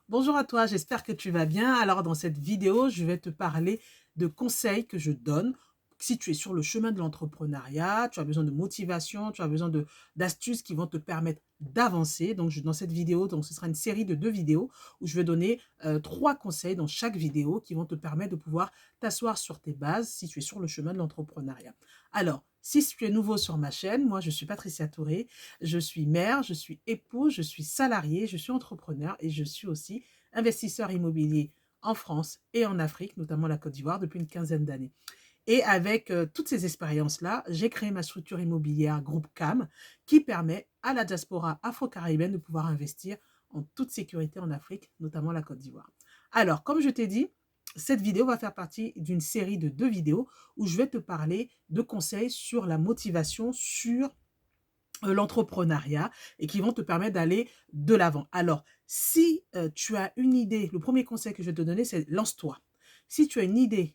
Bonjour à toi, j'espère que tu vas bien. Alors dans cette vidéo, je vais te parler de conseils que je donne. Si tu es sur le chemin de l'entrepreneuriat, tu as besoin de motivation, tu as besoin d'astuces qui vont te permettre d'avancer. Donc dans cette vidéo, donc ce sera une série de 2 vidéos où je vais donner 3 conseils dans chaque vidéo qui vont te permettre de pouvoir t'asseoir sur tes bases si tu es sur le chemin de l'entrepreneuriat. Alors, si tu es nouveau sur ma chaîne, moi je suis Patricia Touré, je suis mère, je suis épouse, je suis salariée, je suis entrepreneur et je suis aussi investisseur immobilier en France et en Afrique, notamment la Côte d'Ivoire, depuis une quinzaine d'années. Et avec toutes ces expériences-là, j'ai créé ma structure immobilière Groupe CAM qui permet à la diaspora afro-caribéenne de pouvoir investir en toute sécurité en Afrique, notamment la Côte d'Ivoire. Alors, comme je t'ai dit, cette vidéo va faire partie d'une série de 2 vidéos où je vais te parler de conseils sur la motivation, sur l'entrepreneuriat et qui vont te permettre d'aller de l'avant. Alors, si tu as une idée, le premier conseil que je vais te donner, c'est lance-toi. Si tu as une idée,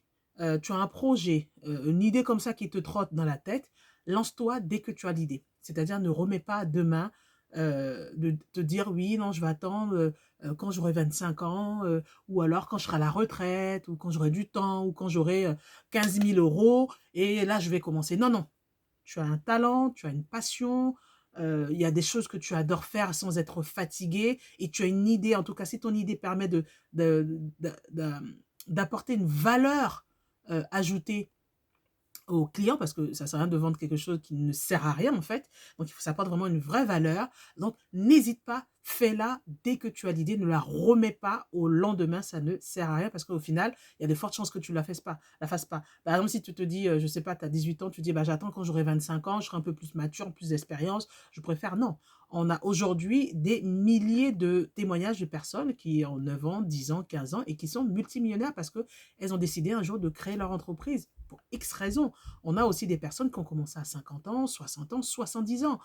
tu as un projet, une idée comme ça qui te trotte dans la tête, lance-toi dès que tu as l'idée. C'est-à-dire ne remets pas demain de te dire oui, non, je vais attendre quand j'aurai 25 ans, ou alors quand je serai à la retraite, ou quand j'aurai du temps, ou quand j'aurai 15 000 euros, et là je vais commencer. Non, non, tu as un talent, tu as une passion, il y a des choses que tu adores faire sans être fatigué et tu as une idée, en tout cas si ton idée permet de d'apporter une valeur ajoutée aux clients parce que ça sert à rien de vendre quelque chose qui ne sert à rien en fait. Donc il faut ça apporte vraiment une vraie valeur. Donc n'hésite pas, fais-la dès que tu as l'idée, ne la remets pas au lendemain, ça ne sert à rien parce qu'au final, il y a de fortes chances que tu la fasses pas. Par exemple, si tu te dis, je sais pas, tu as 18 ans, tu dis bah j'attends quand j'aurai 25 ans, je serai un peu plus mature, plus d'expérience, je préfère non. On a aujourd'hui des milliers de témoignages de personnes qui ont 9 ans, 10 ans, 15 ans et qui sont multimillionnaires parce que elles ont décidé un jour de créer leur entreprise pour X raisons. On a aussi des personnes qui ont commencé à 50 ans, 60 ans, 70 ans.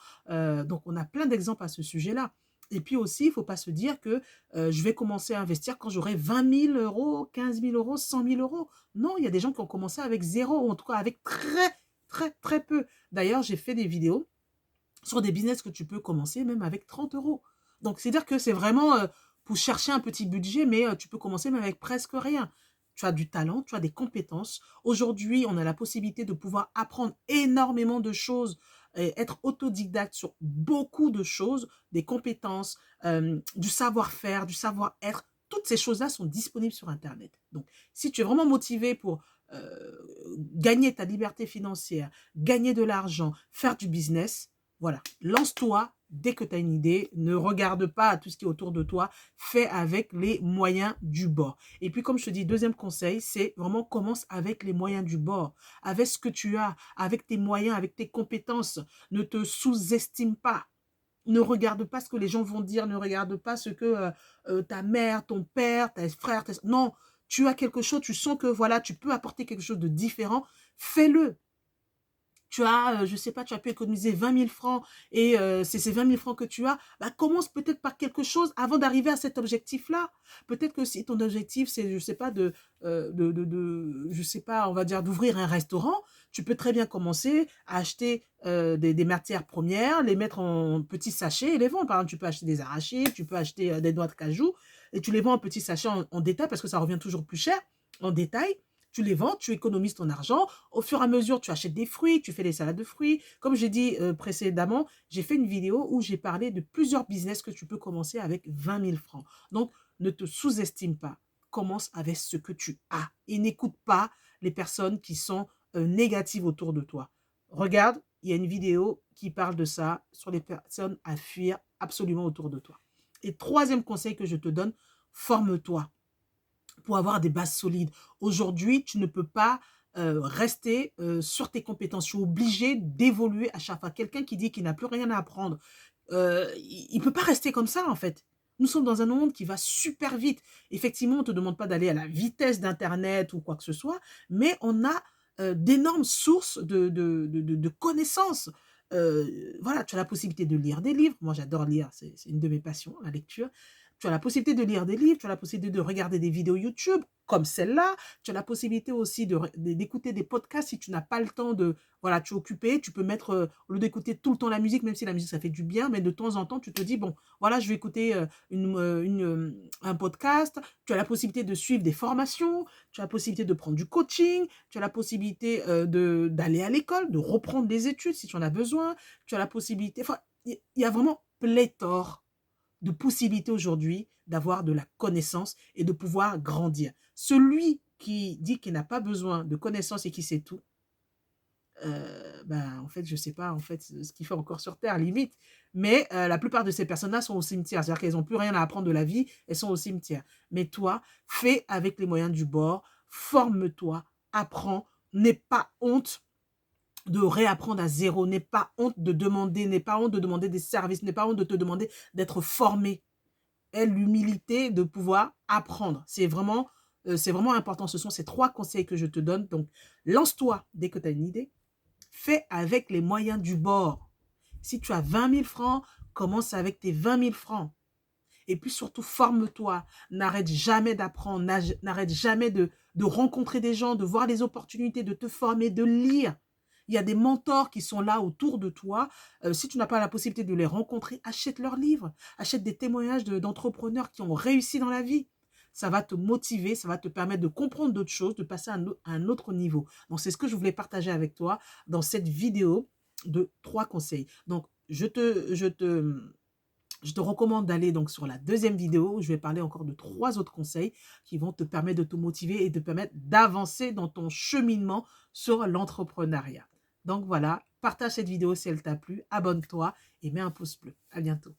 Donc, on a plein d'exemples à ce sujet-là. Et puis aussi, il ne faut pas se dire que je vais commencer à investir quand j'aurai 20 000 euros, 15 000 euros, 100 000 euros. Non, il y a des gens qui ont commencé avec zéro, ou en tout cas avec très, très, très peu. D'ailleurs, j'ai fait des vidéos sur des business que tu peux commencer même avec 30 euros. Donc, c'est-à-dire que c'est vraiment pour chercher un petit budget, mais tu peux commencer même avec presque rien. Tu as du talent, tu as des compétences. Aujourd'hui, on a la possibilité de pouvoir apprendre énormément de choses et être autodidacte sur beaucoup de choses, des compétences, du savoir-faire, du savoir-être. Toutes ces choses-là sont disponibles sur Internet. Donc, si tu es vraiment motivé pour gagner ta liberté financière, gagner de l'argent, faire du business, voilà, lance-toi dès que tu as une idée, ne regarde pas tout ce qui est autour de toi, fais avec les moyens du bord. Et puis comme je te dis, deuxième conseil, c'est vraiment commence avec les moyens du bord, avec ce que tu as, avec tes moyens, avec tes compétences. Ne te sous-estime pas. Ne regarde pas ce que les gens vont dire, ne regarde pas ce que ta mère, ton père, tes frères, non, tu as quelque chose, tu sens que voilà, tu peux apporter quelque chose de différent, fais-le. Tu as, je sais pas, tu as pu économiser 20 000 francs et c'est ces 20 000 francs que tu as, bah, commence peut-être par quelque chose avant d'arriver à cet objectif-là. Peut-être que si ton objectif, c'est, je sais pas, je sais pas, on va dire d'ouvrir un restaurant, tu peux très bien commencer à acheter des matières premières, les mettre en petits sachets et les vendre. Par exemple, tu peux acheter des arachides, tu peux acheter des noix de cajou et tu les vends en petits sachets en détail parce que ça revient toujours plus cher en détail. Tu les vends, tu économises ton argent. Au fur et à mesure, tu achètes des fruits, tu fais des salades de fruits. Comme j'ai dit précédemment, j'ai fait une vidéo où j'ai parlé de plusieurs business que tu peux commencer avec 20 000 francs. Donc, ne te sous-estime pas. Commence avec ce que tu as et n'écoute pas les personnes qui sont négatives autour de toi. Regarde, il y a une vidéo qui parle de ça, sur les personnes à fuir absolument autour de toi. Et troisième conseil que je te donne, forme-toi pour avoir des bases solides. Aujourd'hui, tu ne peux pas rester sur tes compétences. Tu es obligé d'évoluer à chaque fois. Quelqu'un qui dit qu'il n'a plus rien à apprendre, il ne peut pas rester comme ça, en fait. Nous sommes dans un monde qui va super vite. Effectivement, on ne te demande pas d'aller à la vitesse d'Internet ou quoi que ce soit, mais on a d'énormes sources de connaissances. Voilà, tu as la possibilité de lire des livres. Moi, j'adore lire, c'est une de mes passions, la lecture. Tu as la possibilité de lire des livres, tu as la possibilité de regarder des vidéos YouTube comme celle-là. Tu as la possibilité aussi d'écouter des podcasts si tu n'as pas le temps de, voilà, tu es occupé, tu peux mettre, au lieu d'écouter tout le temps la musique, même si la musique ça fait du bien, mais de temps en temps, tu te dis, bon, voilà, je vais écouter un podcast. Tu as la possibilité de suivre des formations, tu as la possibilité de prendre du coaching, tu as la possibilité d'aller à l'école, de reprendre des études si tu en as besoin, tu as la possibilité, enfin, il y a vraiment pléthore de possibilités aujourd'hui d'avoir de la connaissance et de pouvoir grandir. Celui qui dit qu'il n'a pas besoin de connaissances et qui sait tout, ben, en fait, je ne sais pas en fait ce qu'il fait encore sur Terre, limite. Mais la plupart de ces personnes-là sont au cimetière. C'est-à-dire qu'elles n'ont plus rien à apprendre de la vie, elles sont au cimetière. Mais toi, fais avec les moyens du bord, forme-toi, apprends, n'aie pas honte de réapprendre à zéro, n'aie pas honte de demander, n'aie pas honte de demander des services, n'aie pas honte de te demander d'être formé. Aie l'humilité de pouvoir apprendre. C'est vraiment important. Ce sont ces 3 conseils que je te donne. Donc, lance-toi dès que tu as une idée. Fais avec les moyens du bord. Si tu as 20 000 francs, commence avec tes 20 000 francs. Et puis surtout, forme-toi. N'arrête jamais d'apprendre. N'arrête jamais de rencontrer des gens, de voir les opportunités, de te former, de lire. Il y a des mentors qui sont là autour de toi. Si tu n'as pas la possibilité de les rencontrer, achète leurs livres. Achète des témoignages d'entrepreneurs qui ont réussi dans la vie. Ça va te motiver, ça va te permettre de comprendre d'autres choses, de passer à un autre niveau. Donc, c'est ce que je voulais partager avec toi dans cette vidéo de 3 conseils. Donc, je te recommande d'aller donc sur la deuxième vidéo où je vais parler encore de 3 autres conseils qui vont te permettre de te motiver et te permettre d'avancer dans ton cheminement sur l'entrepreneuriat. Donc voilà, partage cette vidéo si elle t'a plu, abonne-toi et mets un pouce bleu. À bientôt.